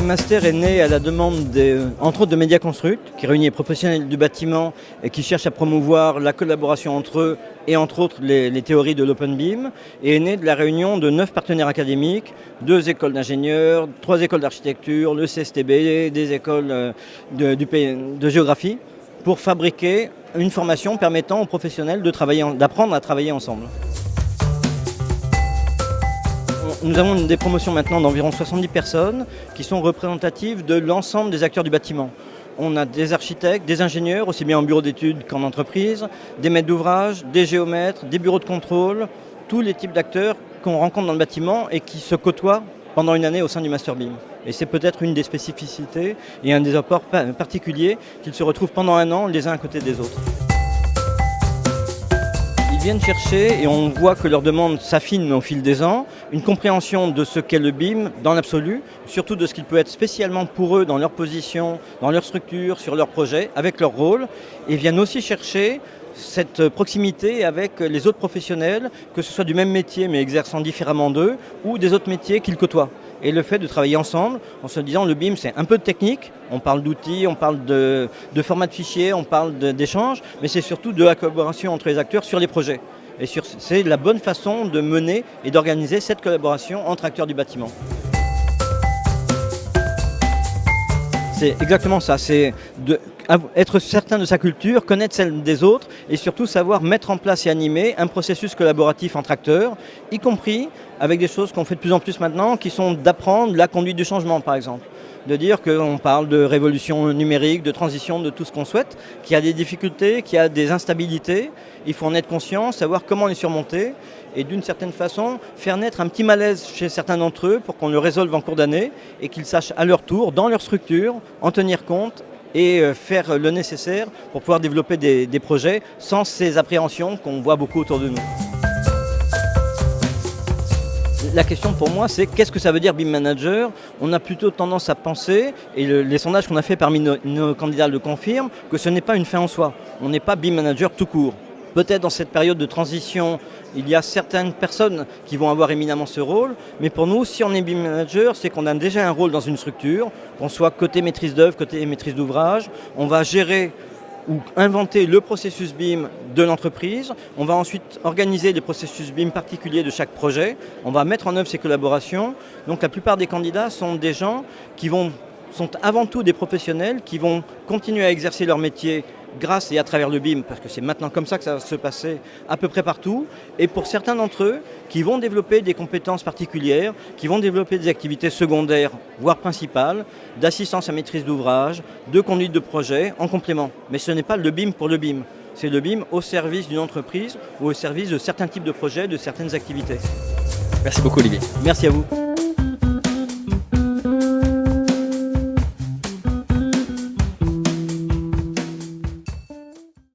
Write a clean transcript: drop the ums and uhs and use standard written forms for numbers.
master est né à la demande, entre autres, de Mediaconstruct, qui réunit les professionnels du bâtiment et qui cherche à promouvoir la collaboration entre eux et entre autres les théories de l'Open BIM, et est né de la réunion de 9 partenaires académiques, 2 écoles d'ingénieurs, 3 écoles d'architecture, le CSTB, des écoles de géographie, pour fabriquer une formation permettant aux professionnels d'apprendre à travailler ensemble. Nous avons des promotions maintenant d'environ 70 personnes qui sont représentatives de l'ensemble des acteurs du bâtiment. On a des architectes, des ingénieurs, aussi bien en bureau d'études qu'en entreprise, des maîtres d'ouvrage, des géomètres, des bureaux de contrôle, tous les types d'acteurs qu'on rencontre dans le bâtiment et qui se côtoient pendant une année au sein du Master BIM. Et c'est peut-être une des spécificités et un des apports particuliers qu'ils se retrouvent pendant un an les uns à côté des autres. Ils viennent chercher, et on voit que leurs demandes s'affinent au fil des ans, une compréhension de ce qu'est le BIM dans l'absolu, surtout de ce qu'il peut être spécialement pour eux dans leur position, dans leur structure, sur leur projet, avec leur rôle, et viennent aussi chercher cette proximité avec les autres professionnels, que ce soit du même métier mais exerçant différemment d'eux, ou des autres métiers qu'ils côtoient. Et le fait de travailler ensemble, en se disant le BIM c'est un peu de technique, on parle d'outils, on parle de format de fichiers, on parle d'échanges, mais c'est surtout de la collaboration entre les acteurs sur les projets. Et c'est la bonne façon de mener et d'organiser cette collaboration entre acteurs du bâtiment. C'est exactement ça, c'est être certain de sa culture, connaître celle des autres et surtout savoir mettre en place et animer un processus collaboratif entre acteurs, y compris avec des choses qu'on fait de plus en plus maintenant, qui sont d'apprendre la conduite du changement par exemple. De dire qu'on parle de révolution numérique, de transition, de tout ce qu'on souhaite, qu'il y a des difficultés, qu'il y a des instabilités, il faut en être conscient, savoir comment les surmonter et d'une certaine façon faire naître un petit malaise chez certains d'entre eux pour qu'on le résolve en cours d'année et qu'ils sachent à leur tour, dans leur structure, en tenir compte et faire le nécessaire pour pouvoir développer des projets sans ces appréhensions qu'on voit beaucoup autour de nous. La question pour moi, c'est qu'est-ce que ça veut dire BIM Manager ? On a plutôt tendance à penser, et les sondages qu'on a fait parmi nos candidats le confirment, que ce n'est pas une fin en soi. On n'est pas BIM Manager tout court. Peut-être dans cette période de transition, il y a certaines personnes qui vont avoir éminemment ce rôle, mais pour nous, si on est BIM Manager, c'est qu'on a déjà un rôle dans une structure, qu'on soit côté maîtrise d'œuvre, côté maîtrise d'ouvrage. On va gérer ou inventer le processus BIM de l'entreprise. On va ensuite organiser les processus BIM particuliers de chaque projet. On va mettre en œuvre ces collaborations. Donc la plupart des candidats sont des gens qui sont avant tout des professionnels qui vont continuer à exercer leur métier grâce et à travers le BIM, parce que c'est maintenant comme ça que ça va se passer à peu près partout, et pour certains d'entre eux, qui vont développer des compétences particulières, qui vont développer des activités secondaires, voire principales, d'assistance à maîtrise d'ouvrage, de conduite de projet, en complément. Mais ce n'est pas le BIM pour le BIM, c'est le BIM au service d'une entreprise ou au service de certains types de projets, de certaines activités. Merci beaucoup Olivier. Merci à vous.